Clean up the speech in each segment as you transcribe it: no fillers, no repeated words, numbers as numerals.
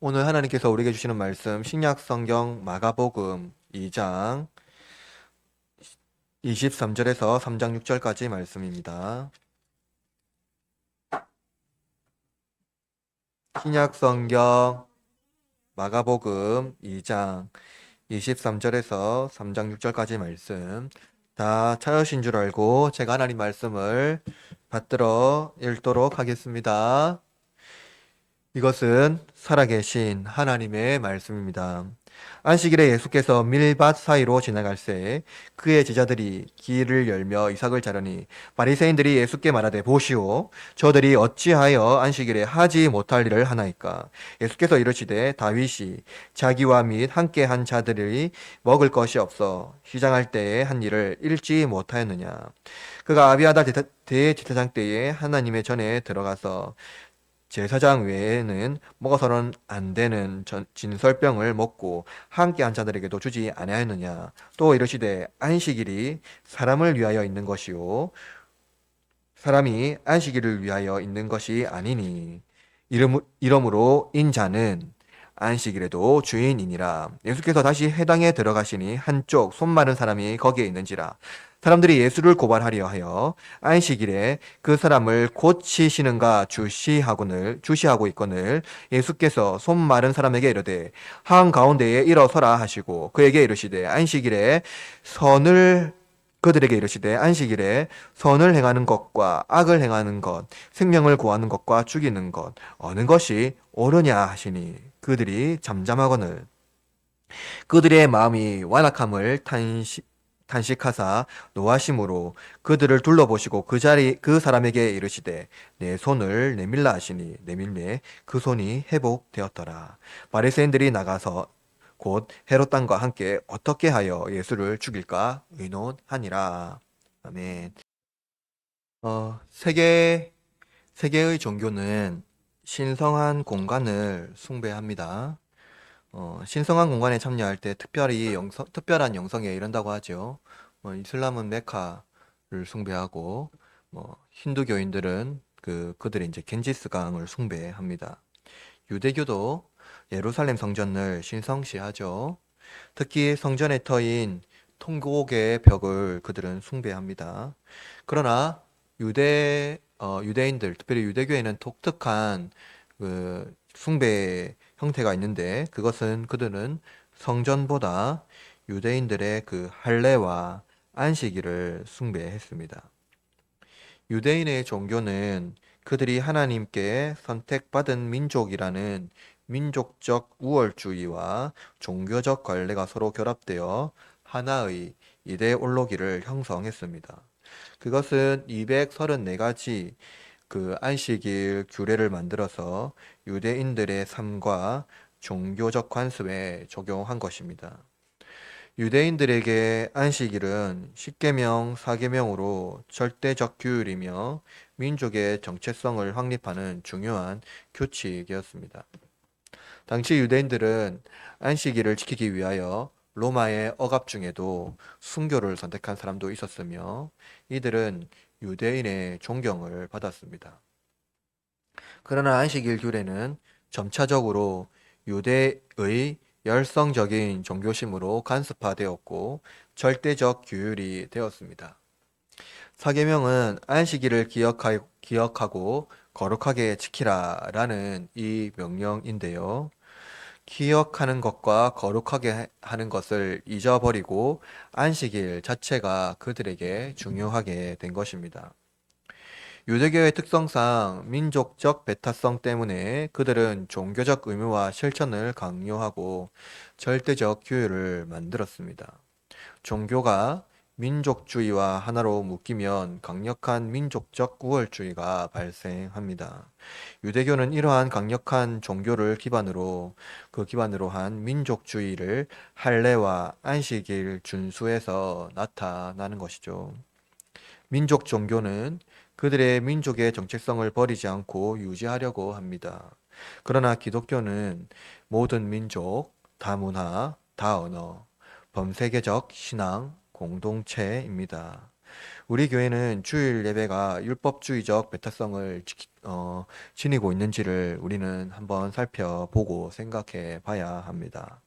오늘 하나님께서 우리에게 주시는 말씀 신약 성경 마가복음 2장 23절에서 3장 6절까지 말씀입니다. 신약 성경 마가복음 2장 23절에서 3장 6절까지 말씀 다 찾으신 줄 알고 제가 하나님 말씀을 받들어 읽도록 하겠습니다. 이것은 살아계신 하나님의 말씀입니다. 안식일에 예수께서 밀밭 사이로 지나갈새 그의 제자들이 길을 열며 이삭을 자르니 바리새인들이 예수께 말하되 보시오 저들이 어찌하여 안식일에 하지 못할 일을 하나이까. 예수께서 이르시되 다윗이 자기와 및 함께 한 자들이 먹을 것이 없어 시장할 때에 한 일을 잃지 못하였느냐. 그가 아비아달 대제사장 때에 하나님의 전에 들어가서 제사장 외에는 먹어서는 안 되는 진설병을 먹고 함께 한 자들에게도 주지 아니하였느냐. 또 이르시되 안식일이 사람을 위하여 있는 것이요 사람이 안식일을 위하여 있는 것이 아니니 이러므로 인자는 안식일에도 주인이니라. 예수께서 다시 회당에 들어가시니 한쪽 손 마른 사람이 거기에 있는지라. 사람들이 예수를 고발하려 하여 안식일에 그 사람을 고치시는가 주시하고 있거늘 예수께서 손 마른 사람에게 이르되 한 가운데에 일어서라 하시고 그에게 이르시되 안식일에 선을 그들에게 이르시되 안식일에 선을 행하는 것과 악을 행하는 것, 생명을 구하는 것과 죽이는 것 어느 것이 옳으냐 하시니 그들이 잠잠하거늘 그들의 마음이 완악함을 탄식하사 노하심으로 그들을 둘러보시고 그 사람에게 이르시되 내 손을 내밀라 하시니 내밀매 그 손이 회복되었더라. 바리새인들이 나가서 곧 헤롯 당과 함께 어떻게 하여 예수를 죽일까 의논하니라. 아멘. 세계의 종교는 신성한 공간을 숭배합니다. 신성한 공간에 참여할 때 특별한 영성에 이른다고 하죠. 이슬람은 메카를 숭배하고, 힌두교인들은 그들이 이제 겐지스 강을 숭배합니다. 유대교도 예루살렘 성전을 신성시하죠. 특히 성전에 터인 통곡의 벽을 그들은 숭배합니다. 그러나 유대인들, 특별히 유대교에는 독특한 숭배 형태가 있는데 그것은 그들은 성전보다 유대인들의 할례와 안식일을 숭배했습니다. 유대인의 종교는 그들이 하나님께 선택받은 민족이라는 민족적 우월주의와 종교적 관례가 서로 결합되어 하나의 이데올로기를 형성했습니다. 그것은 234가지 안식일 규례를 만들어서 유대인들의 삶과 종교적 관습에 적용한 것입니다. 유대인들에게 안식일은 십계명, 사계명으로 절대적 규율이며 민족의 정체성을 확립하는 중요한 규칙이었습니다. 당시 유대인들은 안식일을 지키기 위하여 로마의 억압 중에도 순교를 선택한 사람도 있었으며 이들은 유대인의 존경을 받았습니다. 그러나 안식일 규례는 점차적으로 유대의 열성적인 종교심으로 간섭화되었고 절대적 규율이 되었습니다. 사계명은 안식일을 기억하고 거룩하게 지키라라는 이 명령인데요. 기억하는 것과 거룩하게 하는 것을 잊어버리고 안식일 자체가 그들에게 중요하게 된 것입니다. 유대교의 특성상 민족적 배타성 때문에 그들은 종교적 의무와 실천을 강요하고 절대적 규율을 만들었습니다. 종교가 민족주의와 하나로 묶이면 강력한 민족적 우월주의가 발생합니다. 유대교는 이러한 강력한 종교를 기반으로 한 민족주의를 할례와 안식일 준수에서 나타나는 것이죠. 민족 종교는 그들의 민족의 정체성을 버리지 않고 유지하려고 합니다. 그러나 기독교는 모든 민족, 다문화, 다언어, 범세계적 신앙 공동체입니다. 우리 교회는 주일 예배가 율법주의적 배타성을 지니고 있는지를 우리는 한번 살펴보고 생각해 봐야 합니다.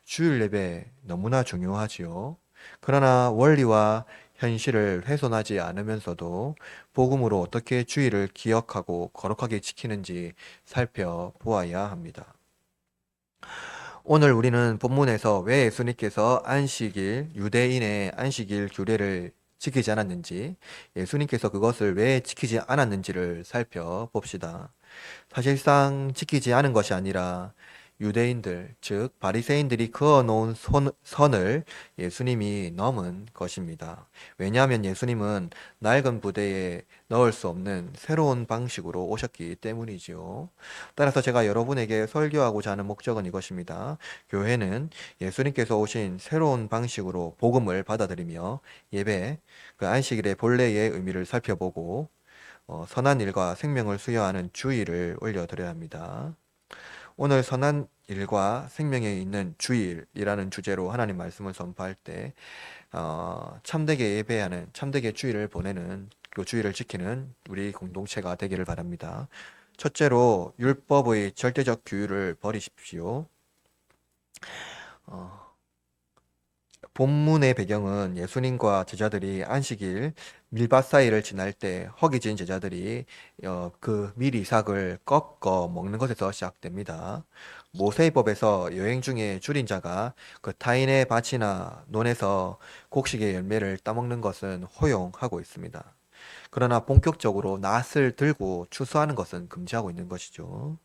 주일 예배 너무나 중요하지요. 그러나 원리와 현실을 훼손하지 않으면서도 복음으로 어떻게 주일을 기억하고 거룩하게 지키는지 살펴보아야 합니다. 오늘 우리는 본문에서 왜 예수님께서 안식일, 유대인의 안식일 규례를 지키지 않았는지, 예수님께서 그것을 왜 지키지 않았는지를 살펴봅시다. 사실상 지키지 않은 것이 아니라 유대인들, 즉 바리새인들이 그어놓은 선을 예수님이 넘은 것입니다. 왜냐하면 예수님은 낡은 부대에 넣을 수 없는 새로운 방식으로 오셨기 때문이지요. 따라서 제가 여러분에게 설교하고자 하는 목적은 이것입니다. 교회는 예수님께서 오신 새로운 방식으로 복음을 받아들이며 예배, 그 안식일의 본래의 의미를 살펴보고 선한 일과 생명을 수여하는 주일을 올려드려야 합니다. 오늘 선한 일과 생명에 있는 주일이라는 주제로 하나님 말씀을 선포할 때 참되게 예배하는 참되게 주일을 보내는 그 주일을 지키는 우리 공동체가 되기를 바랍니다. 첫째로 율법의 절대적 규율을 버리십시오. 어, 본문의 배경은 예수님과 제자들이 안식일 밀밭 사이를 지날 때 허기진 제자들이 그 밀 이삭을 꺾어 먹는 것에서 시작됩니다. 모세법에서 여행 중에 줄인 자가 그 타인의 밭이나 논에서 곡식의 열매를 따먹는 것은 허용하고 있습니다. 그러나 본격적으로 낫을 들고 추수하는 것은 금지하고 있는 것이죠.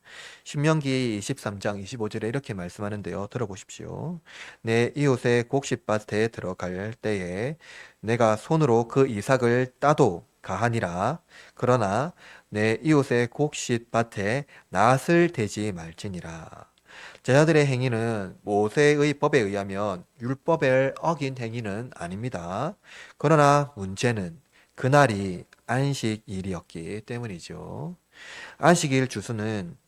신명기 23장 25절에 이렇게 말씀하는데요. 들어보십시오. 내 이웃의 곡식밭에 들어갈 때에 내가 손으로 그 이삭을 따도 가하니라. 그러나 내 이웃의 곡식밭에 낫을 대지 말지니라. 제자들의 행위는 모세의 법에 의하면 율법을 어긴 행위는 아닙니다. 그러나 문제는 그날이 안식일이었기 때문이죠. 안식일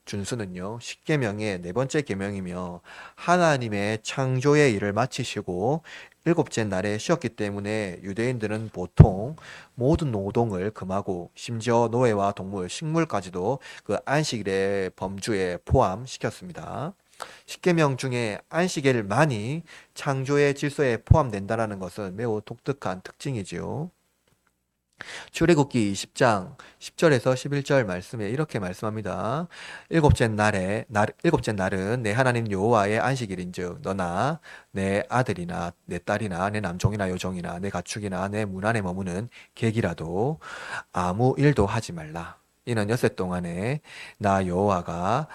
준수는요, 십계명의 네 번째 계명이며 하나님의 창조의 일을 마치시고 일곱째 날에 쉬었기 때문에 유대인들은 보통 모든 노동을 금하고 심지어 노예와 동물, 식물까지도 그 안식일의 범주에 포함시켰습니다. 십계명 중에 안식일만이 창조의 질서에 포함된다는 것은 매우 독특한 특징이지요. 출애굽기 20장 10절에서 11절 말씀에 이렇게 말씀합니다. 일곱째 날은 내 하나님 여호와의 안식일인즉 너나 내 아들이나 내 딸이나 내 남종이나 여종이나 내 가축이나 내 문 안에 머무는 객이라도 아무 일도 하지 말라. 이는 엿새 동안에 나 여호와가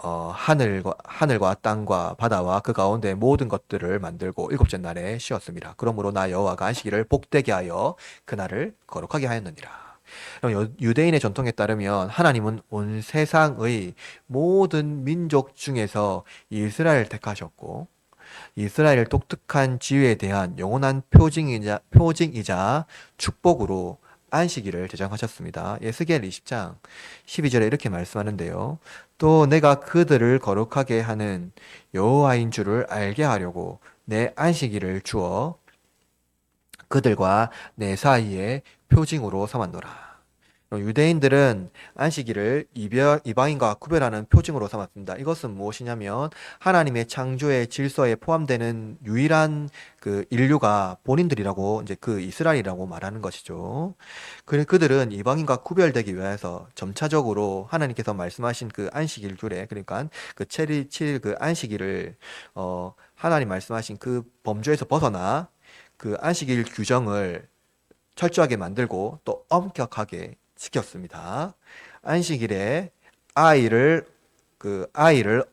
하늘과 땅과 바다와 그 가운데 모든 것들을 만들고 일곱째 날에 쉬었습니다. 그러므로 나 여호와가 안식일을 복되게 하여 그날을 거룩하게 하였느니라. 그럼 유대인의 전통에 따르면 하나님은 온 세상의 모든 민족 중에서 이스라엘을 택하셨고 이스라엘 독특한 지위에 대한 영원한 표징이자 축복으로 안식일을 제정하셨습니다. 에스겔 20장 12절에 이렇게 말씀하는데요. 또 내가 그들을 거룩하게 하는 여호와인 줄을 알게 하려고 내 안식일을 주어 그들과 내 사이에 표징으로 삼았노라. 유대인들은 안식일을 이방인과 구별하는 표징으로 삼았습니다. 이것은 무엇이냐면 하나님의 창조의 질서에 포함되는 유일한 그 인류가 본인들이라고 이제 그 이스라엘이라고 말하는 것이죠. 그들은 이방인과 구별되기 위해서 점차적으로 하나님께서 말씀하신 그 안식일 규례, 그러니까 그 7일 그 안식일을 하나님 말씀하신 그 범주에서 벗어나 그 안식일 규정을 철저하게 만들고 또 엄격하게 지켰습니다. 안식일에 아이를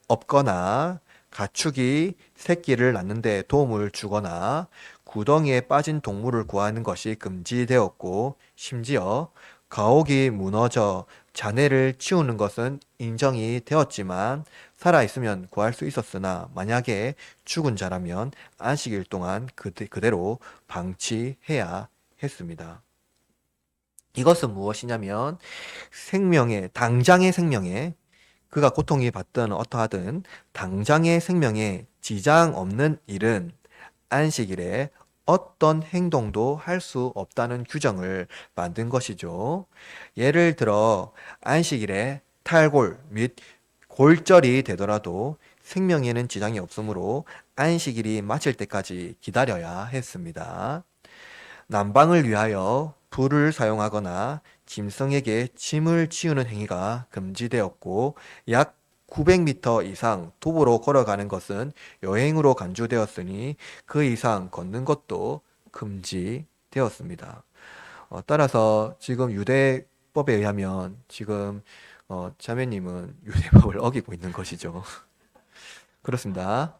업거나 가축이 새끼를 낳는데 도움을 주거나 구덩이에 빠진 동물을 구하는 것이 금지되었고 심지어 가옥이 무너져 잔해를 치우는 것은 인정이 되었지만 살아있으면 구할 수 있었으나 만약에 죽은 자라면 안식일 동안 그대로 방치해야 했습니다. 이것은 무엇이냐면 당장의 생명에 그가 고통이 받든 어떠하든 당장의 생명에 지장 없는 일은 안식일에 어떤 행동도 할 수 없다는 규정을 만든 것이죠. 예를 들어 안식일에 탈골 및 골절이 되더라도 생명에는 지장이 없으므로 안식일이 마칠 때까지 기다려야 했습니다. 난방을 위하여 불을 사용하거나 짐승에게 짐을 지우는 행위가 금지되었고 약 900m 이상 도보로 걸어가는 것은 여행으로 간주되었으니 그 이상 걷는 것도 금지되었습니다. 따라서 지금 유대법에 의하면 지금 자매님은 유대법을 어기고 있는 것이죠. 그렇습니다.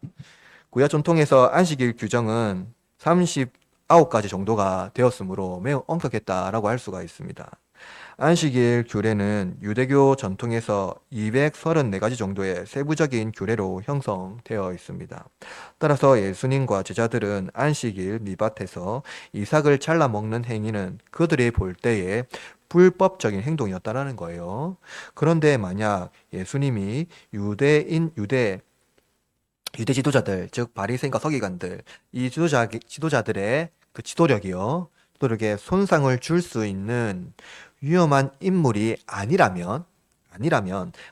구약 전통에서 안식일 규정은 39가지 정도가 되었으므로 매우 엄격했다라고 할 수가 있습니다. 안식일 규례는 유대교 전통에서 234가지 정도의 세부적인 규례로 형성되어 있습니다. 따라서 예수님과 제자들은 안식일 밑밭에서 이삭을 잘라 먹는 행위는 그들이 볼 때에 불법적인 행동이었다라는 거예요. 그런데 만약 예수님이 유대 지도자들, 즉 바리새인과 서기관들, 이 지도자들의 그 지도력에 손상을 줄 수 있는 위험한 인물이 아니라면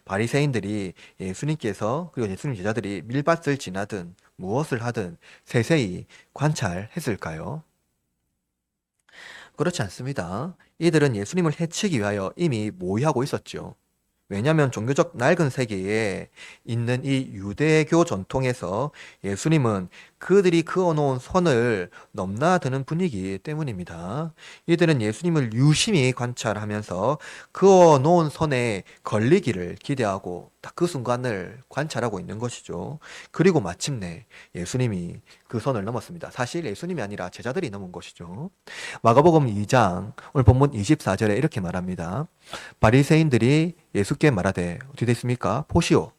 바리새인들이 예수님께서 그리고 예수님 제자들이 밀밭을 지나든 무엇을 하든 세세히 관찰했을까요? 그렇지 않습니다. 이들은 예수님을 해치기 위하여 이미 모의하고 있었죠. 왜냐하면 종교적 낡은 세계에 있는 이 유대교 전통에서 예수님은 그들이 그어놓은 선을 넘나드는 분위기 때문입니다. 이들은 예수님을 유심히 관찰하면서 그어놓은 선에 걸리기를 기대하고 딱 그 순간을 관찰하고 있는 것이죠. 그리고 마침내 예수님이 그 선을 넘었습니다. 사실 예수님이 아니라 제자들이 넘은 것이죠. 마가복음 2장 오늘 본문 24절에 이렇게 말합니다. 바리새인들이 예수께 말하되 어떻게 됐습니까? 보시오,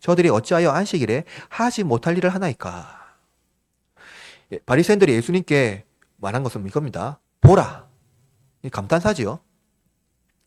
저들이 어찌하여 안식일에 하지 못할 일을 하나이까? 바리새인들이 예수님께 말한 것은 이겁니다. 보라. 이 감탄사지요.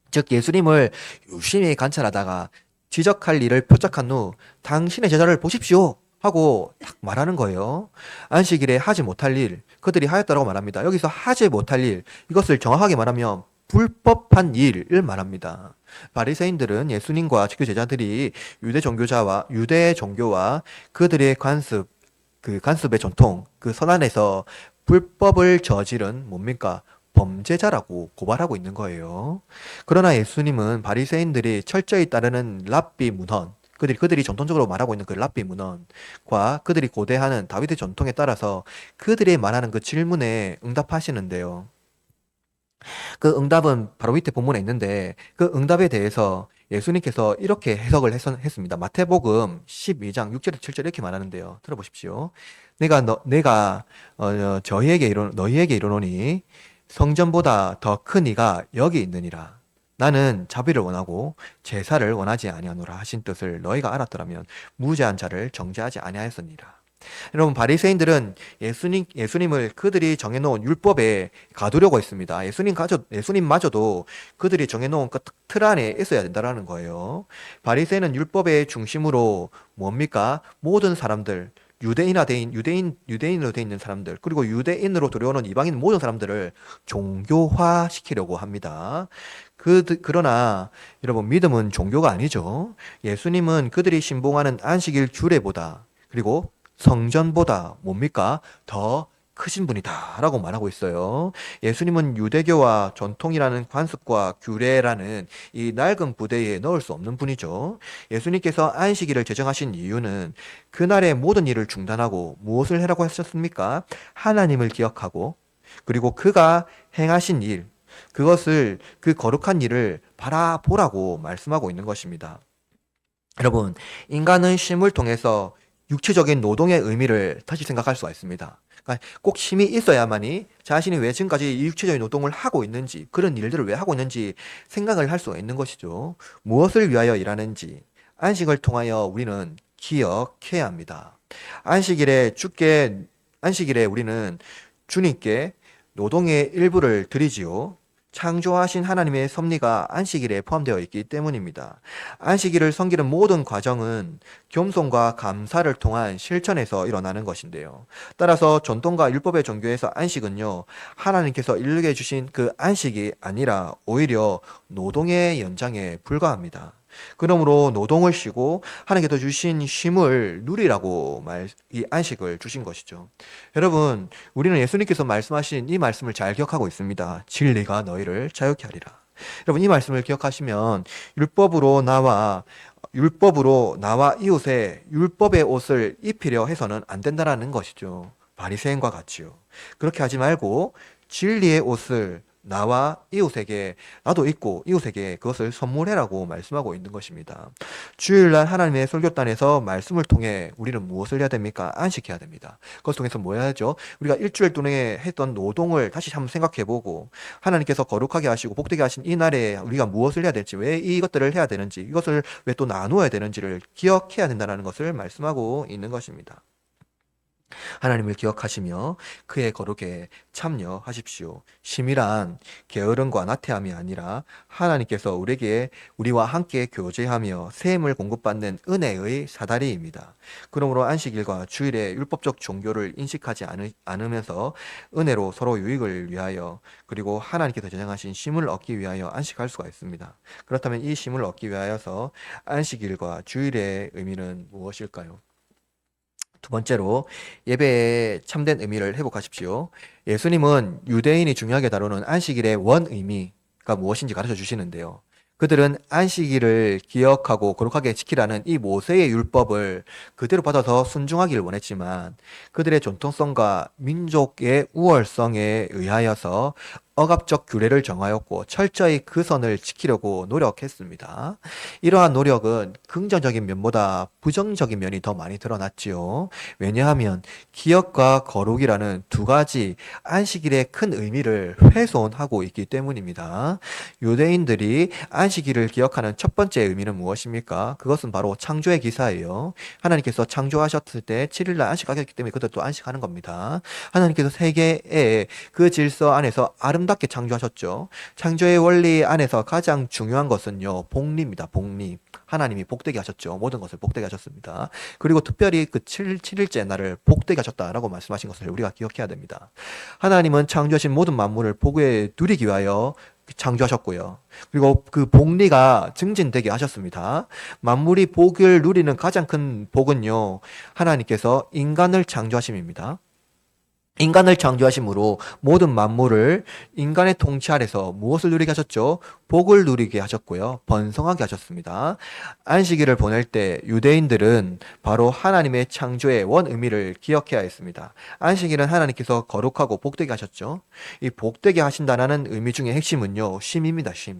즉 예수님을 유심히 관찰하다가 지적할 일을 포착한 후 당신의 제자를 보십시오 하고 딱 말하는 거예요. 안식일에 하지 못할 일, 그들이 하였다라고 말합니다. 여기서 하지 못할 일, 이것을 정확하게 말하면 불법한 일을 말합니다. 바리새인들은 예수님과 지교 제자들이 유대 종교와 그들의 간습의 전통, 그 선안에서 불법을 저지른 뭡니까? 범죄자라고 고발하고 있는 거예요. 그러나 예수님은 바리새인들이 철저히 따르는 랍비 문헌, 그들이 전통적으로 말하고 있는 그 랍비 문헌과 그들이 고대하는 다윗의 전통에 따라서 그들이 말하는 그 질문에 응답하시는데요. 그 응답은 바로 밑에 본문에 있는데 그 응답에 대해서 예수님께서 이렇게 해석을 했습니다. 마태복음 12장 6절에서 7절 이렇게 말하는데요. 들어보십시오. 내가 너희에게 이르노니 성전보다 더 큰 이가 여기 있느니라. 나는 자비를 원하고 제사를 원하지 아니하노라 하신 뜻을 너희가 알았더라면 무죄한 자를 정죄하지 아니하였으니라. 여러분, 바리새인들은 예수님을 그들이 정해놓은 율법에 가두려고 했습니다. 예수님마저도 그들이 정해놓은 그 틀 안에 있어야 된다라는 거예요. 바리새인은 율법의 중심으로 뭡니까? 모든 사람들, 유대인으로 돼 있는 사람들, 그리고 유대인으로 들어오는 이방인 모든 사람들을 종교화시키려고 합니다. 그러나 여러분, 믿음은 종교가 아니죠. 예수님은 그들이 신봉하는 안식일 규례보다 그리고 성전보다 뭡니까? 더 크신 분이다 라고 말하고 있어요. 예수님은 유대교와 전통이라는 관습과 규례라는 이 낡은 부대에 넣을 수 없는 분이죠. 예수님께서 안식일을 제정하신 이유는 그날의 모든 일을 중단하고 무엇을 하라고 하셨습니까? 하나님을 기억하고 그리고 그가 행하신 일, 그 거룩한 일을 바라보라고 말씀하고 있는 것입니다. 여러분, 인간은 쉼을 통해서 육체적인 노동의 의미를 다시 생각할 수가 있습니다. 그러니까 꼭 쉼이 있어야만이 자신이 왜 지금까지 이 육체적인 노동을 하고 있는지, 그런 일들을 왜 하고 있는지 생각을 할 수가 있는 것이죠. 무엇을 위하여 일하는지, 안식을 통하여 우리는 기억해야 합니다. 안식일에 우리는 주님께 노동의 일부를 드리지요. 창조하신 하나님의 섭리가 안식일에 포함되어 있기 때문입니다. 안식일을 섬기는 모든 과정은 겸손과 감사를 통한 실천에서 일어나는 것인데요. 따라서 전통과 율법의 종교에서 안식은요, 하나님께서 인류에게 주신 그 안식이 아니라 오히려 노동의 연장에 불과합니다. 그러므로 노동을 쉬고 하나님께서 주신 쉼을 누리라고 이 안식을 주신 것이죠. 여러분, 우리는 예수님께서 말씀하신 이 말씀을 잘 기억하고 있습니다. 진리가 너희를 자유케 하리라. 여러분, 이 말씀을 기억하시면 율법으로 나와 이웃의 율법의 옷을 입히려 해서는 안 된다라는 것이죠. 바리새인과 같이요. 그렇게 하지 말고 진리의 옷을 나와 이웃에게 나도 입고 이웃에게 그것을 선물해라고 말씀하고 있는 것입니다. 주일날 하나님의 설교단에서 말씀을 통해 우리는 무엇을 해야 됩니까? 안식해야 됩니다. 그것 통해서 뭐 해야죠? 우리가 일주일 동안에 했던 노동을 다시 한번 생각해보고 하나님께서 거룩하게 하시고 복되게 하신 이 날에 우리가 무엇을 해야 될지, 왜 이것들을 해야 되는지, 이것을 왜 또 나누어야 되는지를 기억해야 된다는 것을 말씀하고 있는 것입니다. 하나님을 기억하시며 그의 거룩에 참여하십시오. 심이란 게으름과 나태함이 아니라 하나님께서 우리와 함께 교제하며 샘을 공급받는 은혜의 사다리입니다. 그러므로 안식일과 주일의 율법적 종교를 인식하지 않으면서 은혜로 서로 유익을 위하여 그리고 하나님께서 제정하신 쉼을 얻기 위하여 안식할 수가 있습니다. 그렇다면 이 쉼을 얻기 위하여서 안식일과 주일의 의미는 무엇일까요? 두 번째로 예배의 참된 의미를 회복하십시오. 예수님은 유대인이 중요하게 다루는 안식일의 원 의미가 무엇인지 가르쳐 주시는데요. 그들은 안식일을 기억하고 거룩하게 지키라는 이 모세의 율법을 그대로 받아서 순종하기를 원했지만 그들의 전통성과 민족의 우월성에 의하여서 억압적 규례를 정하였고 철저히 그 선을 지키려고 노력했습니다. 이러한 노력은 긍정적인 면보다 부정적인 면이 더 많이 드러났지요. 왜냐하면 기억과 거룩이라는 두 가지 안식일의 큰 의미를 훼손하고 있기 때문입니다. 유대인들이 안식일을 기억하는 첫 번째 의미는 무엇입니까? 그것은 바로 창조의 기사예요. 하나님께서 창조하셨을 때 7일날 안식하셨기 때문에 그들도 안식하는 겁니다. 하나님께서 세계의 그 질서 안에서 아름답게 창조하셨죠. 창조의 원리 안에서 가장 중요한 것은요, 복리입니다. 복리. 하나님이 복되게 하셨죠. 모든 것을 복되게 하셨습니다. 그리고 특별히 그 7일째 날을 복되게 하셨다라고 말씀하신 것을 우리가 기억해야 됩니다. 하나님은 창조하신 모든 만물을 복에 누리기 위하여 창조하셨고요. 그리고 그 복리가 증진되게 하셨습니다. 만물이 복을 누리는 가장 큰 복은요, 하나님께서 인간을 창조하심입니다. 인간을 창조하심으로 모든 만물을 인간의 통치 아래서 무엇을 누리게 하셨죠? 복을 누리게 하셨고요. 번성하게 하셨습니다. 안식일을 보낼 때 유대인들은 바로 하나님의 창조의 원 의미를 기억해야 했습니다. 안식일은 하나님께서 거룩하고 복되게 하셨죠. 이 복되게 하신다는 의미 중에 핵심은요, 쉼입니다. 쉼.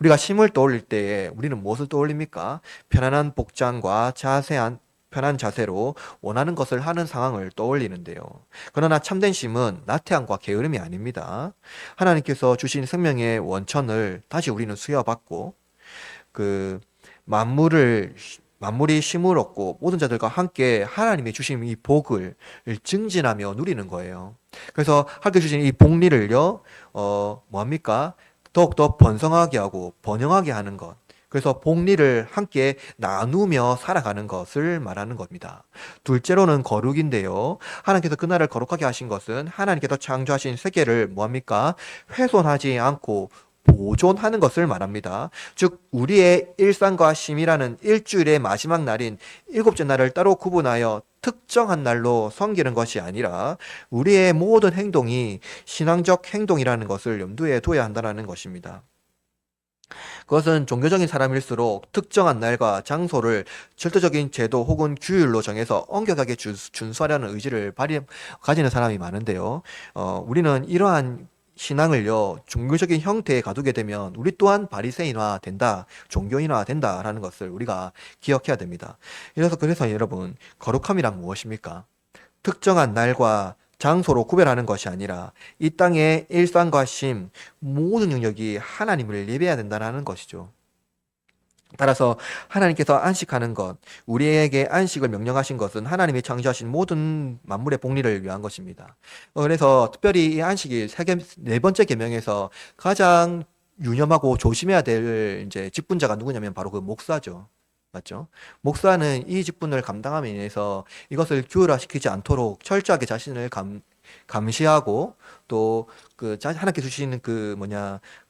우리가 쉼을 떠올릴 때에 우리는 무엇을 떠올립니까? 편안한 복장과 편한 자세로 원하는 것을 하는 상황을 떠올리는데요. 그러나 참된 쉼은 나태함과 게으름이 아닙니다. 하나님께서 주신 생명의 원천을 다시 우리는 수여받고 그 만물이 쉼을 얻고 모든 자들과 함께 하나님이 주신 이 복을 증진하며 누리는 거예요. 그래서 하나님께 주신 이 복리를요, 뭐합니까? 더욱더 번성하게 하고 번영하게 하는 것. 그래서 복리를 함께 나누며 살아가는 것을 말하는 겁니다. 둘째로는 거룩인데요. 하나님께서 그날을 거룩하게 하신 것은 하나님께서 창조하신 세계를 뭐합니까? 훼손하지 않고 보존하는 것을 말합니다. 즉 우리의 일상과 쉼이라는 일주일의 마지막 날인 일곱째 날을 따로 구분하여 특정한 날로 섬기는 것이 아니라 우리의 모든 행동이 신앙적 행동이라는 것을 염두에 둬야 한다는 것입니다. 그것은 종교적인 사람일수록 특정한 날과 장소를 절대적인 제도 혹은 규율로 정해서 엄격하게 준수하려는 의지를 가지는 사람이 많은데요. 우리는 이러한 신앙을요, 종교적인 형태에 가두게 되면 우리 또한 바리새인화 된다, 종교인화 된다라는 것을 우리가 기억해야 됩니다. 그래서 여러분, 거룩함이란 무엇입니까? 특정한 날과 장소로 구별하는 것이 아니라 이 땅의 일상과 쉼, 모든 영역이 하나님을 예배해야 된다는 것이죠. 따라서 하나님께서 안식하는 것, 우리에게 안식을 명령하신 것은 하나님이 창조하신 모든 만물의 복리를 위한 것입니다. 그래서 특별히 이 안식일 네 번째 계명에서 가장 유념하고 조심해야 될 이제 직분자가 누구냐면 바로 그 목사죠. 맞죠? 목사는 이 직분을 감당함에 인해서 이것을 규율화시키지 않도록 철저하게 자신을 감시하고 또 하나님께 주시는 그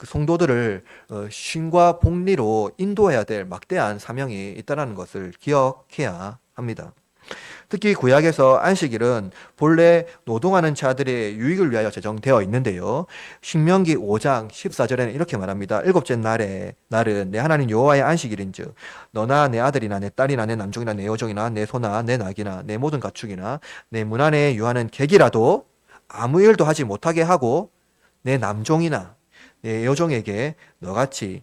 성도들을 쉼과 복리로 인도해야 될 막대한 사명이 있다는 것을 기억해야 합니다. 특히 구약에서 안식일은 본래 노동하는 자들의 유익을 위하여 제정되어 있는데요. 신명기 5장 14절에는 이렇게 말합니다. 일곱째 날은 내 하나님 여호와의 안식일인즉 너나 내 아들이나 내 딸이나 내 남종이나 내 여종이나 내 소나 내 낙이나 내 모든 가축이나 내 문 안에 유하는 객이라도 아무 일도 하지 못하게 하고 내 남종이나 내 여종에게 너같이요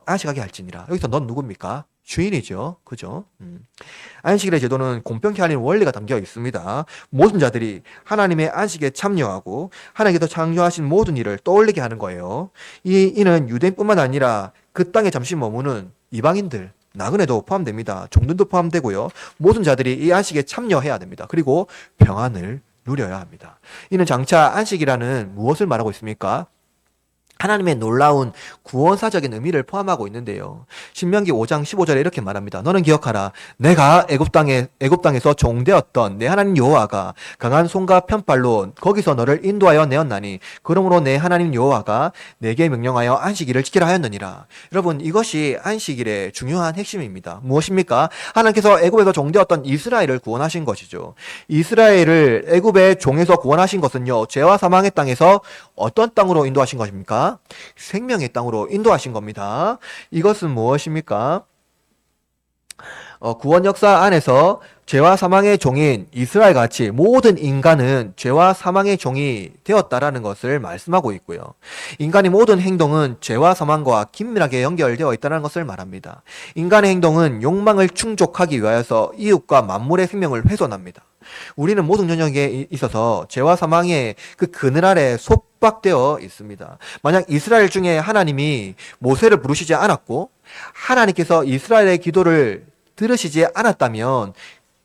안식하게 할지니라. 여기서 넌 누굽니까? 주인이죠. 그죠? 안식일의 제도는 공평케 하는 원리가 담겨 있습니다. 모든 자들이 하나님의 안식에 참여하고 하나님께서 창조하신 모든 일을 떠올리게 하는 거예요. 이는 유대인뿐만 아니라 그 땅에 잠시 머무는 이방인들, 나그네도 포함됩니다. 종들도 포함되고요. 모든 자들이 이 안식에 참여해야 됩니다. 그리고 평안을 누려야 합니다. 이는 장차 안식이라는 무엇을 말하고 있습니까? 하나님의 놀라운 구원사적인 의미를 포함하고 있는데요. 신명기 5장 15절에 이렇게 말합니다. 너는 기억하라. 내가 애굽 땅에서 종되었던 내 하나님 여호와가 강한 손과 편팔로 거기서 너를 인도하여 내었나니 그러므로 내 하나님 여호와가 내게 명령하여 안식일을 지키라 하였느니라. 여러분, 이것이 안식일의 중요한 핵심입니다. 무엇입니까? 하나님께서 애굽에서 종되었던 이스라엘을 구원하신 것이죠. 이스라엘을 애굽의 종에서 구원하신 것은요. 죄와 사망의 땅에서 어떤 땅으로 인도하신 것입니까? 생명의 땅으로 인도하신 겁니다. 이것은 무엇입니까? 구원 역사 안에서 죄와 사망의 종인 이스라엘 같이 모든 인간은 죄와 사망의 종이 되었다라는 것을 말씀하고 있고요. 인간의 모든 행동은 죄와 사망과 긴밀하게 연결되어 있다는 것을 말합니다. 인간의 행동은 욕망을 충족하기 위하여서 이웃과 만물의 생명을 훼손합니다. 우리는 모든 영역에 있어서 죄와 사망의 그 그늘 아래 속박되어 있습니다. 만약 이스라엘 중에 하나님이 모세를 부르시지 않았고 하나님께서 이스라엘의 기도를 들으시지 않았다면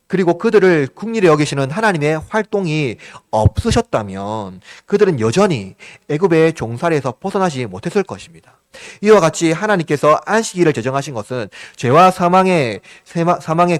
그리고 그들을 긍휼히 여기시는 하나님의 활동이 없으셨다면 그들은 여전히 애굽의 종살이에서 벗어나지 못했을 것입니다. 이와 같이 하나님께서 안식일을 제정하신 것은 죄와 사망에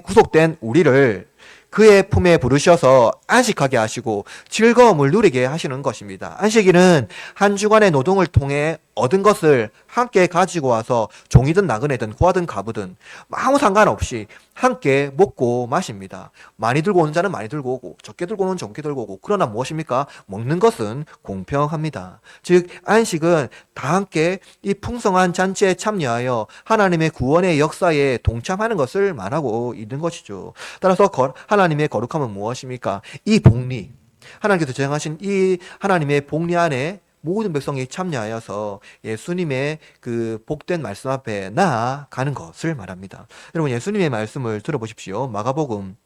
구속된 우리를 그의 품에 부르셔서 안식하게 하시고 즐거움을 누리게 하시는 것입니다. 안식일은 한 주간의 노동을 통해 얻은 것을 함께 가지고 와서 종이든 나그네든 고아든 가부든 아무 상관없이 함께 먹고 마십니다. 많이 들고 오는 자는 많이 들고 오고 적게 들고 오는 적게 들고 오고 그러나 무엇입니까? 먹는 것은 공평합니다. 즉 안식은 다 함께 이 풍성한 잔치에 참여하여 하나님의 구원의 역사에 동참하는 것을 말하고 있는 것이죠. 따라서 하나님의 거룩함은 무엇입니까? 이 복리, 하나님께서 제정하신 이 하나님의 복리 안에 모든 백성이 참여하여서 예수님의 그 복된 말씀 앞에 나아가는 것을 말합니다. 여러분, 예수님의 말씀을 들어보십시오. 마가복음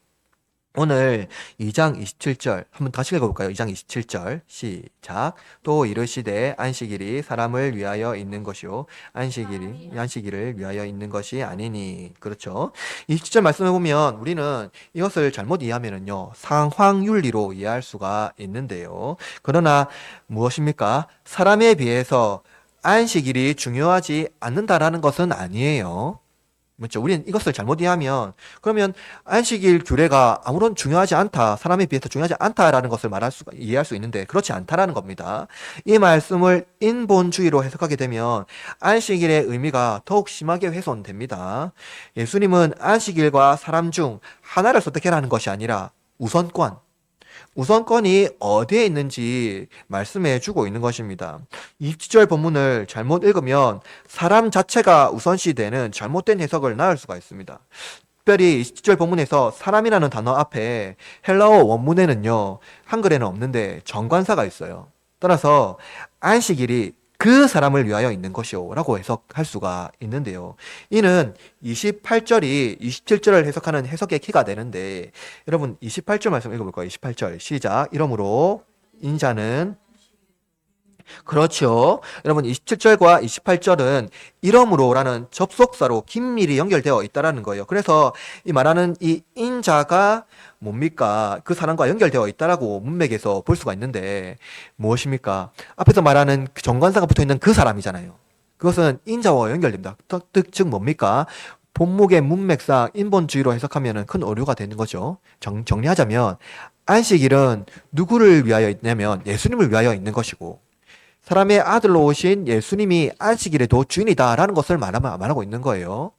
오늘 2장 27절 한번 다시 읽어볼까요? 2장 27절 시작. 또 이르시되 안식일이 사람을 위하여 있는 것이요 안식일을 위하여 있는 것이 아니니. 그렇죠. 27절 말씀을 보면 우리는 이것을 잘못 이해하면은요 상황윤리로 이해할 수가 있는데요. 그러나 무엇입니까? 사람에 비해서 안식일이 중요하지 않는다라는 것은 아니에요. 그렇죠. 우리는 이것을 잘못 이해하면 그러면 안식일 규례가 아무런 중요하지 않다, 사람에 비해서 중요하지 않다라는 것을 이해할 수 있는데 그렇지 않다라는 겁니다. 이 말씀을 인본주의로 해석하게 되면 안식일의 의미가 더욱 심하게 훼손됩니다. 예수님은 안식일과 사람 중 하나를 선택해라는 것이 아니라 우선권이 어디에 있는지 말씀해 주고 있는 것입니다. 27절 본문을 잘못 읽으면 사람 자체가 우선시 되는 잘못된 해석을 낳을 수가 있습니다. 특별히 27절 본문에서 사람이라는 단어 앞에 헬라어 원문에는요, 한글에는 없는데 정관사가 있어요. 따라서 안식일이 그 사람을 위하여 있는 것이요 라고 해석할 수가 있는데요. 이는 28절이 27절을 해석하는 해석의 키가 되는데 여러분 28절 말씀 읽어볼까요? 28절 시작. 이러므로 인자는 그렇죠. 여러분 27절과 28절은 이러므로라는 접속사로 긴밀히 연결되어 있다라는 거예요. 그래서 이 말하는 이 인자가 뭡니까? 그 사람과 연결되어 있다라고 문맥에서 볼 수가 있는데 무엇입니까? 앞에서 말하는 그 정관사가 붙어 있는 그 사람이잖아요. 그것은 인자와 연결됩니다. 즉 뭡니까? 본목의 문맥상 인본주의로 해석하면 큰 오류가 되는 거죠. 정리하자면 안식일은 누구를 위하여 있냐면 예수님을 위하여 있는 것이고 사람의 아들로 오신 예수님이 안식일에도 주인이다라는 것을 말하고 있는 거예요.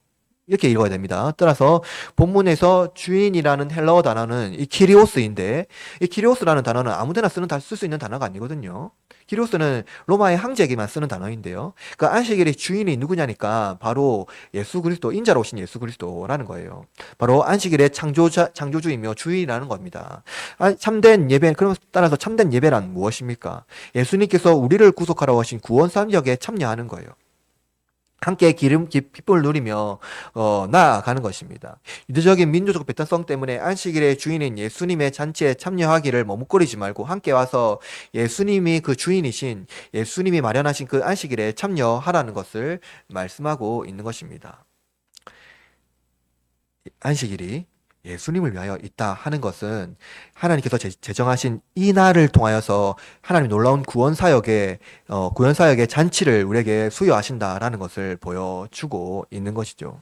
이렇게 읽어야 됩니다. 따라서 본문에서 주인이라는 헬라어 단어는 이 키리오스인데 이 키리오스라는 단어는 아무데나 쓸 수 있는 단어가 아니거든요. 키리오스는 로마의 황제에게만 쓰는 단어인데요. 그러니까 안식일의 주인이 누구냐니까 바로 예수 그리스도, 인자로 오신 예수 그리스도라는 거예요. 바로 안식일의 창조주이며 주인이라는 겁니다. 참된 예배, 그럼 따라서 참된 예배란 무엇입니까? 예수님께서 우리를 구속하러 오신 구원 사역에 참여하는 거예요. 함께 기쁨을 누리며 나아가는 것입니다. 유대적인 민족적 배타성 때문에 안식일의 주인인 예수님의 잔치에 참여하기를 머뭇거리지 말고 함께 와서 예수님이 그 주인이신 예수님이 마련하신 그 안식일에 참여하라는 것을 말씀하고 있는 것입니다. 안식일이 예수님을 위하여 있다 하는 것은 하나님께서 제정하신 이 날을 통하여서 하나님 놀라운 구원 사역의 잔치를 우리에게 수여하신다라는 것을 보여주고 있는 것이죠.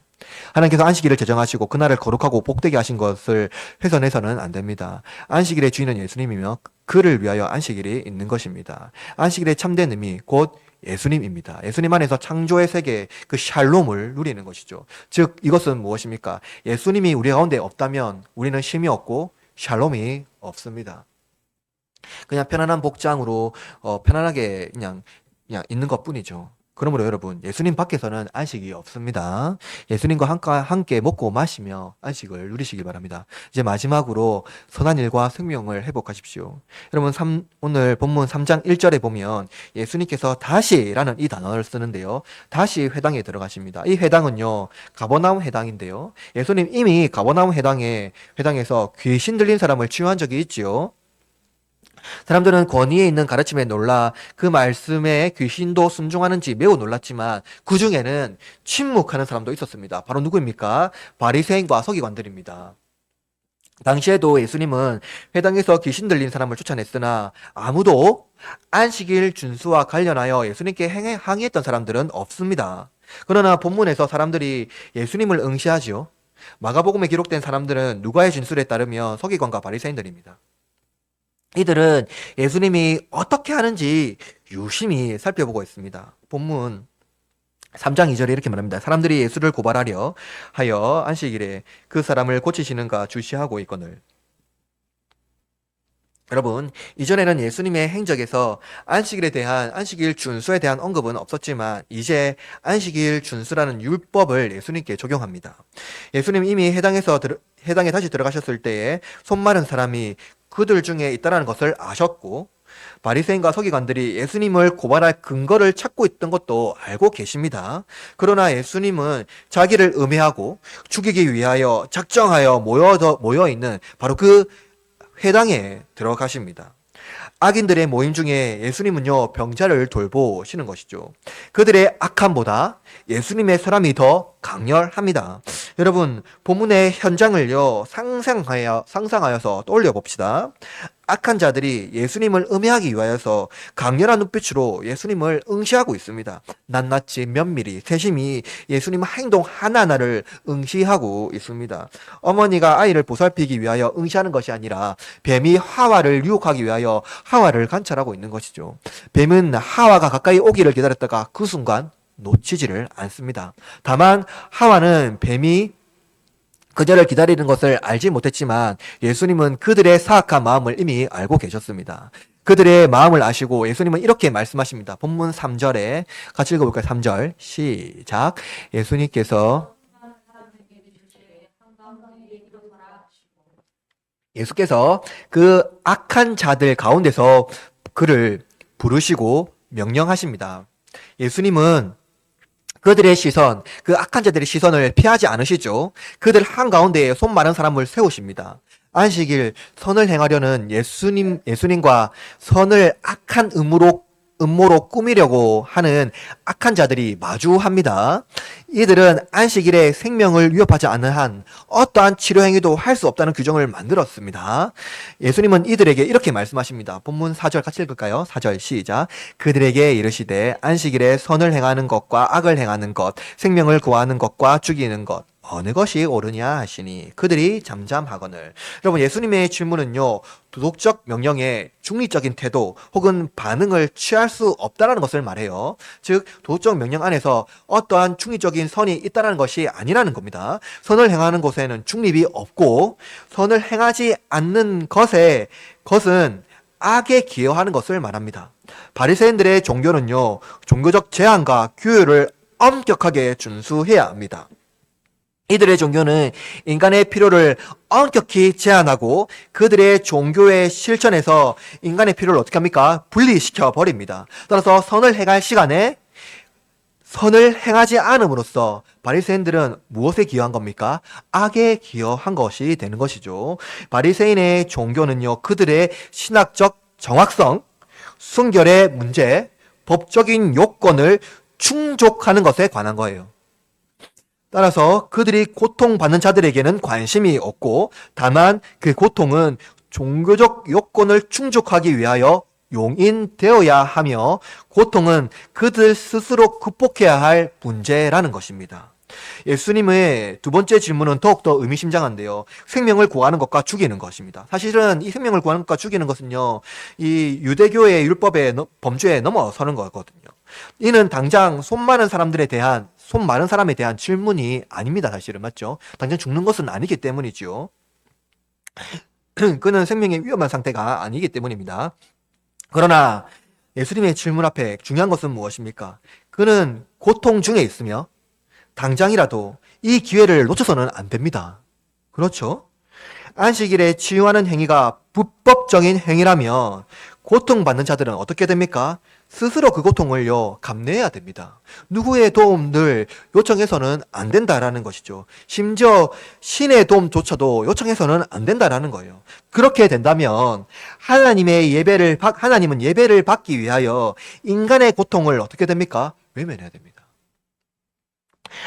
하나님께서 안식일을 제정하시고 그날을 거룩하고 복되게 하신 것을 훼손해서는 안 됩니다. 안식일의 주인은 예수님이며 그를 위하여 안식일이 있는 것입니다. 안식일의 참된 의미 곧 예수님입니다. 예수님 안에서 창조의 세계 그 샬롬을 누리는 것이죠. 즉 이것은 무엇입니까? 예수님이 우리 가운데 없다면 우리는 쉼이 없고 샬롬이 없습니다. 그냥 편안한 복장으로 편안하게 그냥 있는 것뿐이죠. 그러므로 여러분 예수님 밖에서는 안식이 없습니다. 예수님과 함께 먹고 마시며 안식을 누리시기 바랍니다. 이제 마지막으로 선한 일과 생명을 회복하십시오. 여러분 오늘 본문 3장 1절에 보면 예수님께서 다시라는 이 단어를 쓰는데요. 다시 회당에 들어가십니다. 이 회당은요 가버나움 회당인데요. 예수님 이미 가버나움 회당에서 귀신 들린 사람을 치유한 적이 있지요. 사람들은 권위에 있는 가르침에 놀라 그 말씀에 귀신도 순종하는지 매우 놀랐지만 그 중에는 침묵하는 사람도 있었습니다. 바로 누구입니까? 바리새인과 서기관들입니다. 당시에도 예수님은 회당에서 귀신 들린 사람을 쫓아냈으나 아무도 안식일 준수와 관련하여 예수님께 항의했던 사람들은 없습니다. 그러나 본문에서 사람들이 예수님을 응시하지요. 마가복음에 기록된 사람들은 누가의 진술에 따르면 서기관과 바리새인들입니다. 이들은 예수님이 어떻게 하는지 유심히 살펴보고 있습니다. 본문 3장 2절에 이렇게 말합니다. 사람들이 예수를 고발하려 하여 안식일에 그 사람을 고치시는가 주시하고 있거늘. 여러분, 이전에는 예수님의 행적에서 안식일 준수에 대한 언급은 없었지만 이제 안식일 준수라는 율법을 예수님께 적용합니다. 예수님 이미 해당에 다시 들어가셨을 때에 손 마른 사람이 그들 중에 있다는 것을 아셨고 바리새인과 서기관들이 예수님을 고발할 근거를 찾고 있던 것도 알고 계십니다. 그러나 예수님은 자기를 음해하고 죽이기 위하여 작정하여 모여 있는 바로 그 회당에 들어가십니다. 악인들의 모임 중에 예수님은요 병자를 돌보시는 것이죠. 그들의 악함보다 예수님의 사람이 더 강렬합니다. 여러분 본문의 현장을요 상상하여서 떠올려 봅시다. 악한 자들이 예수님을 음해하기 위하여서 강렬한 눈빛으로 예수님을 응시하고 있습니다. 낱낱이 면밀히 세심히 예수님 행동 하나하나를 응시하고 있습니다. 어머니가 아이를 보살피기 위하여 응시하는 것이 아니라 뱀이 하와를 유혹하기 위하여 하와를 관찰하고 있는 것이죠. 뱀은 하와가 가까이 오기를 기다렸다가 그 순간 놓치지를 않습니다. 다만 하와는 뱀이 그녀를 기다리는 것을 알지 못했지만 예수님은 그들의 사악한 마음을 이미 알고 계셨습니다. 그들의 마음을 아시고 예수님은 이렇게 말씀하십니다. 본문 3절에 같이 읽어볼까요? 3절 시작. 예수께서 그 악한 자들 가운데서 그를 부르시고 명령하십니다. 예수님은 그들의 시선, 그 악한 자들의 시선을 피하지 않으시죠. 그들 한가운데에 손 마른 사람을 세우십니다. 안식일 선을 행하려는 예수님과 선을 악한 의무로 음모로 꾸미려고 하는 악한 자들이 마주합니다. 이들은 안식일에 생명을 위협하지 않는 한 어떠한 치료 행위도 할 수 없다는 규정을 만들었습니다. 예수님은 이들에게 이렇게 말씀하십니다. 본문 4절 같이 읽을까요? 4절 시작. 그들에게 이르시되 안식일에 선을 행하는 것과 악을 행하는 것, 생명을 구하는 것과 죽이는 것 어느 것이 옳으냐 하시니 그들이 잠잠하거늘. 여러분, 예수님의 질문은요, 도덕적 명령에 중립적인 태도 혹은 반응을 취할 수 없다는 것을 말해요. 즉 도덕적 명령 안에서 어떠한 중립적인 선이 있다는 것이 아니라는 겁니다. 선을 행하는 곳에는 중립이 없고 선을 행하지 않는 것은 악에 기여하는 것을 말합니다. 바리새인들의 종교는요, 종교적 제한과 규율을 엄격하게 준수해야 합니다. 이들의 종교는 인간의 필요를 엄격히 제한하고 그들의 종교의 실천에서 인간의 필요를 어떻게 합니까? 분리시켜 버립니다. 따라서 선을 행할 시간에 선을 행하지 않음으로써 바리새인들은 무엇에 기여한 겁니까? 악에 기여한 것이 되는 것이죠. 바리새인의 종교는요, 그들의 신학적 정확성, 순결의 문제, 법적인 요건을 충족하는 것에 관한 거예요. 따라서 그들이 고통받는 자들에게는 관심이 없고 다만 그 고통은 종교적 요건을 충족하기 위하여 용인되어야 하며 고통은 그들 스스로 극복해야 할 문제라는 것입니다. 예수님의 두 번째 질문은 더욱더 의미심장한데요. 생명을 구하는 것과 죽이는 것입니다. 사실은 이 생명을 구하는 것과 죽이는 것은요, 이 유대교의 율법의 범죄에 넘어서는 거거든요. 이는 당장 손 많은 사람에 대한 질문이 아닙니다. 사실은 맞죠? 당장 죽는 것은 아니기 때문이죠. 그는 생명의 위험한 상태가 아니기 때문입니다. 그러나 예수님의 질문 앞에 중요한 것은 무엇입니까? 그는 고통 중에 있으며 당장이라도 이 기회를 놓쳐서는 안 됩니다. 그렇죠? 안식일에 치유하는 행위가 불법적인 행위라면 고통받는 자들은 어떻게 됩니까? 스스로 그 고통을요, 감내해야 됩니다. 누구의 도움을 요청해서는 안 된다라는 것이죠. 심지어 신의 도움조차도 요청해서는 안 된다라는 거예요. 그렇게 된다면 하나님은 예배를 받기 위하여 인간의 고통을 어떻게 됩니까? 외면해야 됩니다.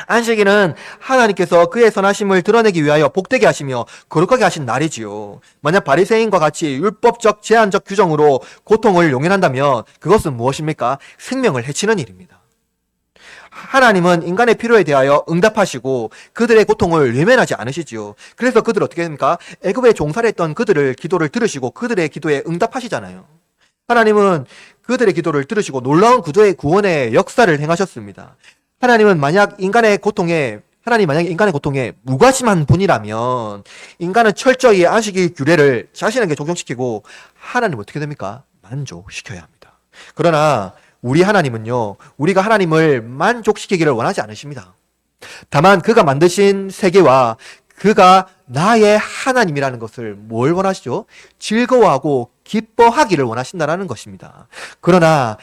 안식일은 하나님께서 그의 선하심을 드러내기 위하여 복되게 하시며 거룩하게 하신 날이지요. 만약 바리새인과 같이 율법적 제한적 규정으로 고통을 용인한다면 그것은 무엇입니까? 생명을 해치는 일입니다. 하나님은 인간의 필요에 대하여 응답하시고 그들의 고통을 외면하지 않으시지요. 그래서 그들 어떻게 됩니까? 애굽에 종살이 했던 그들을 기도를 들으시고 그들의 기도에 응답하시잖아요. 하나님은 그들의 기도를 들으시고 놀라운 구원의 역사를 행하셨습니다. 하나님은 만약 인간의 고통에 무관심한 분이라면 인간은 철저히 안식일 규례를 자신에게 적용시키고 하나님은 어떻게 됩니까? 만족시켜야 합니다. 그러나 우리 하나님은요, 우리가 하나님을 만족시키기를 원하지 않으십니다. 다만 그가 만드신 세계와 그가 나의 하나님이라는 것을 뭘 원하시죠? 즐거워하고 기뻐하기를 원하신다는 것입니다. 그러나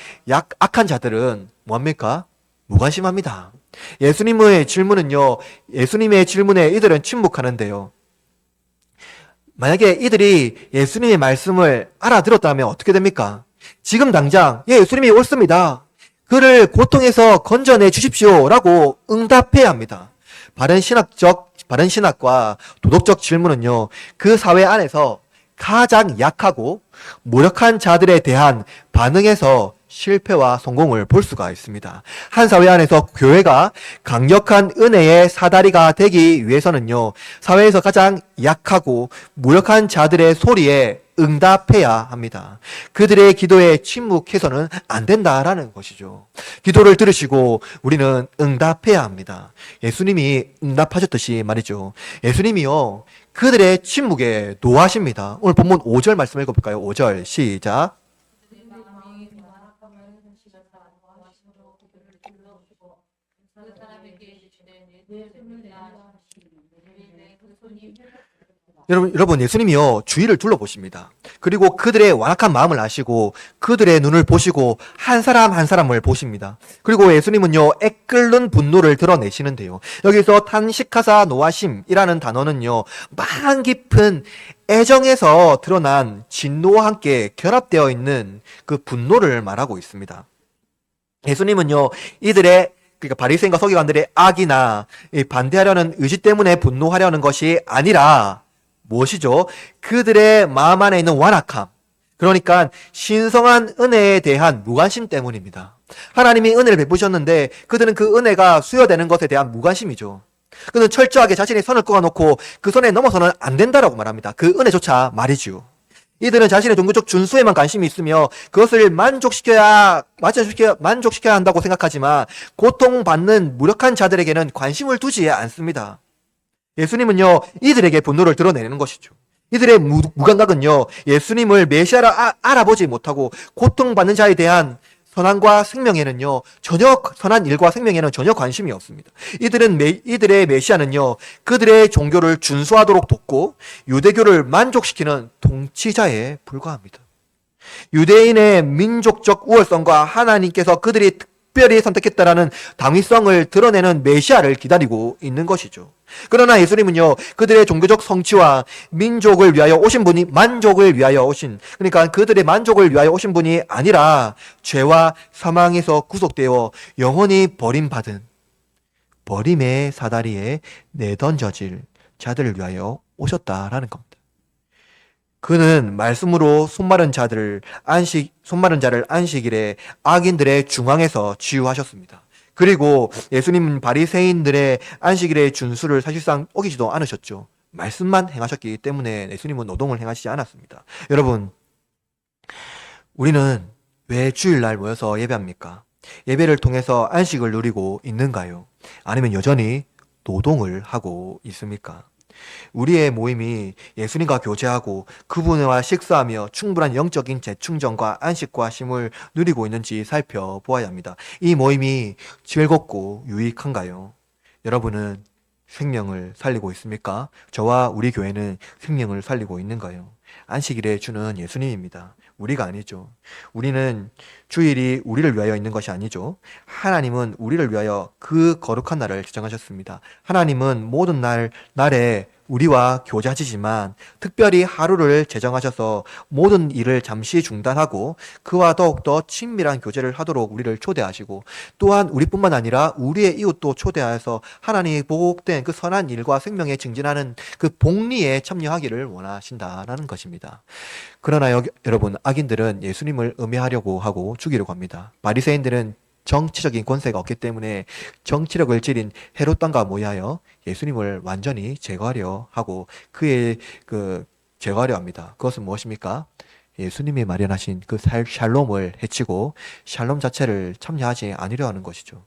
악한 자들은 뭐합니까? 무관심합니다. 예수님의 질문에 이들은 침묵하는데요. 만약에 이들이 예수님의 말씀을 알아들었다면 어떻게 됩니까? 지금 당장 예수님이 옳습니다. 그를 고통에서 건져내 주십시오 라고 응답해야 합니다. 바른 신학과 도덕적 질문은요, 그 사회 안에서 가장 약하고 무력한 자들에 대한 반응에서 실패와 성공을 볼 수가 있습니다. 한 사회 안에서 교회가 강력한 은혜의 사다리가 되기 위해서는요, 사회에서 가장 약하고 무력한 자들의 소리에 응답해야 합니다. 그들의 기도에 침묵해서는 안 된다라는 것이죠. 기도를 들으시고 우리는 응답해야 합니다. 예수님이 응답하셨듯이 말이죠. 예수님이요, 그들의 침묵에 노하십니다. 오늘 본문 5절 말씀 읽어볼까요? 5절 시작. 여러분, 예수님이요, 주위를 둘러보십니다. 그리고 그들의 완악한 마음을 아시고, 그들의 눈을 보시고, 한 사람 한 사람을 보십니다. 그리고 예수님은요, 애끓는 분노를 드러내시는데요. 여기서 탄식하사 노하심이라는 단어는요, 만 깊은 애정에서 드러난 진노와 함께 결합되어 있는 그 분노를 말하고 있습니다. 예수님은요, 이들의 그러니까 바리새인과 서기관들의 악이나 반대하려는 의지 때문에 분노하려는 것이 아니라 무엇이죠? 그들의 마음 안에 있는 완악함. 그러니까 신성한 은혜에 대한 무관심 때문입니다. 하나님이 은혜를 베푸셨는데 그들은 그 은혜가 수여되는 것에 대한 무관심이죠. 그는 철저하게 자신의 선을 그어놓고 그 선에 넘어서는 안 된다라고 말합니다. 그 은혜조차 말이죠. 이들은 자신의 종교적 준수에만 관심이 있으며 그것을 만족시켜야 한다고 생각하지만 고통받는 무력한 자들에게는 관심을 두지 않습니다. 예수님은요, 이들에게 분노를 드러내는 것이죠. 이들의 무감각은요, 예수님을 메시아로 알아보지 못하고 고통받는 자에 대한 선한 일과 생명에는 전혀 관심이 없습니다. 이들의 메시아는요, 그들의 종교를 준수하도록 돕고 유대교를 만족시키는 통치자에 불과합니다. 유대인의 민족적 우월성과 하나님께서 그들이 특별히 선택했다라는 당위성을 드러내는 메시아를 기다리고 있는 것이죠. 그러나 예수님은요, 그들의 종교적 성취와 만족을 위하여 오신 그러니까 그들의 만족을 위하여 오신 분이 아니라 죄와 사망에서 구속되어 영원히 버림받은 버림의 사다리에 내던져질 자들을 위하여 오셨다라는 겁니다. 그는 말씀으로 손마른 자를 안식일에 악인들의 중앙에서 치유하셨습니다. 그리고 예수님은 바리새인들의 안식일의 준수를 사실상 어기지도 않으셨죠. 말씀만 행하셨기 때문에 예수님은 노동을 행하시지 않았습니다. 여러분, 우리는 왜 주일날 모여서 예배합니까? 예배를 통해서 안식을 누리고 있는가요? 아니면 여전히 노동을 하고 있습니까? 우리의 모임이 예수님과 교제하고 그분과 식사하며 충분한 영적인 재충전과 안식과 쉼을 누리고 있는지 살펴보아야 합니다. 이 모임이 즐겁고 유익한가요? 여러분은 생명을 살리고 있습니까? 저와 우리 교회는 생명을 살리고 있는가요? 안식일에 주는 예수님입니다. 우리가 아니죠. 우리는 주일이 우리를 위하여 있는 것이 아니죠. 하나님은 우리를 위하여 그 거룩한 날을 지정하셨습니다. 하나님은 모든 날에 우리와 교제하시지만 특별히 하루를 제정하셔서 모든 일을 잠시 중단하고 그와 더욱더 친밀한 교제를 하도록 우리를 초대하시고 또한 우리뿐만 아니라 우리의 이웃도 초대하여서 하나님이 보복된 그 선한 일과 생명에 증진하는 그 복리에 참여하기를 원하신다라는 것입니다. 그러나 여러분, 악인들은 예수님을 음해하려고 하고 죽이려고 합니다. 바리새인들은 정치적인 권세가 없기 때문에 정치력을 지닌 헤롯 왕과 모여하여 예수님을 완전히 제거하려 하고 제거하려 합니다. 그것은 무엇입니까? 예수님이 마련하신 그 샬롬을 해치고 샬롬 자체를 참여하지 않으려 하는 것이죠.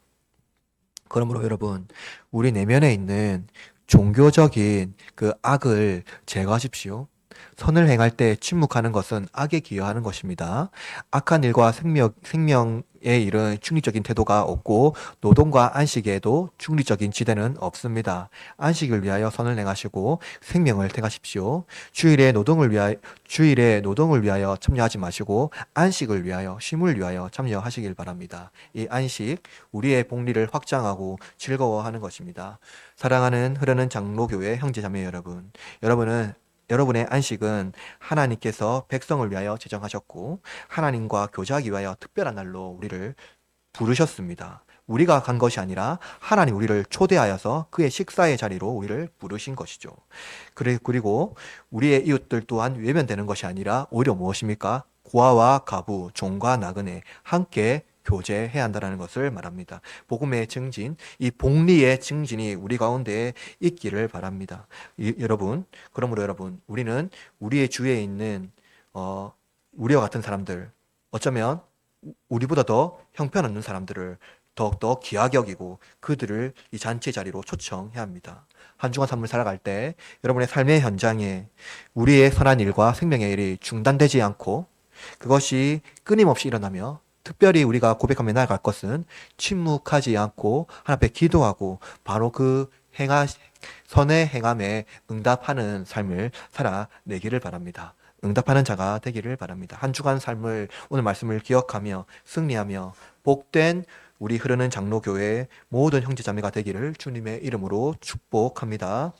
그러므로 여러분, 우리 내면에 있는 종교적인 그 악을 제거하십시오. 선을 행할 때 침묵하는 것은 악에 기여하는 것입니다. 악한 일과 생명의 일은 중립적인 태도가 없고 노동과 안식에도 중립적인 지대는 없습니다. 안식을 위하여 선을 행하시고 생명을 택하십시오. 주일에 노동을 위하여 참여하지 마시고 안식을 위하여 쉼을 위하여 참여하시길 바랍니다. 이 안식, 우리의 복리를 확장하고 즐거워하는 것입니다. 사랑하는 흐르는 장로교회 형제자매 여러분의 안식은 하나님께서 백성을 위하여 제정하셨고 하나님과 교제하기 위하여 특별한 날로 우리를 부르셨습니다. 우리가 간 것이 아니라 하나님 우리를 초대하여서 그의 식사의 자리로 우리를 부르신 것이죠. 그리고 우리의 이웃들 또한 외면되는 것이 아니라 오히려 무엇입니까? 고아와 가부, 종과 나그네 함께 교제해야 한다는 것을 말합니다. 복음의 증진, 이 복리의 증진이 우리 가운데 있기를 바랍니다. 그러므로 여러분, 우리는 우리의 주위에 있는 우리와 같은 사람들, 어쩌면 우리보다 더 형편없는 사람들을 더욱더 귀하게 여기고 그들을 이 잔치 자리로 초청해야 합니다. 한 주간 삶을 살아갈 때 여러분의 삶의 현장에 우리의 선한 일과 생명의 일이 중단되지 않고 그것이 끊임없이 일어나며 특별히 우리가 고백하며 나아갈 것은 침묵하지 않고 하나님 앞에 기도하고 바로 그 선의 행함에 응답하는 삶을 살아내기를 바랍니다. 응답하는 자가 되기를 바랍니다. 한 주간 삶을 오늘 말씀을 기억하며 승리하며 복된 우리 흐르는 장로교회 모든 형제자매가 되기를 주님의 이름으로 축복합니다.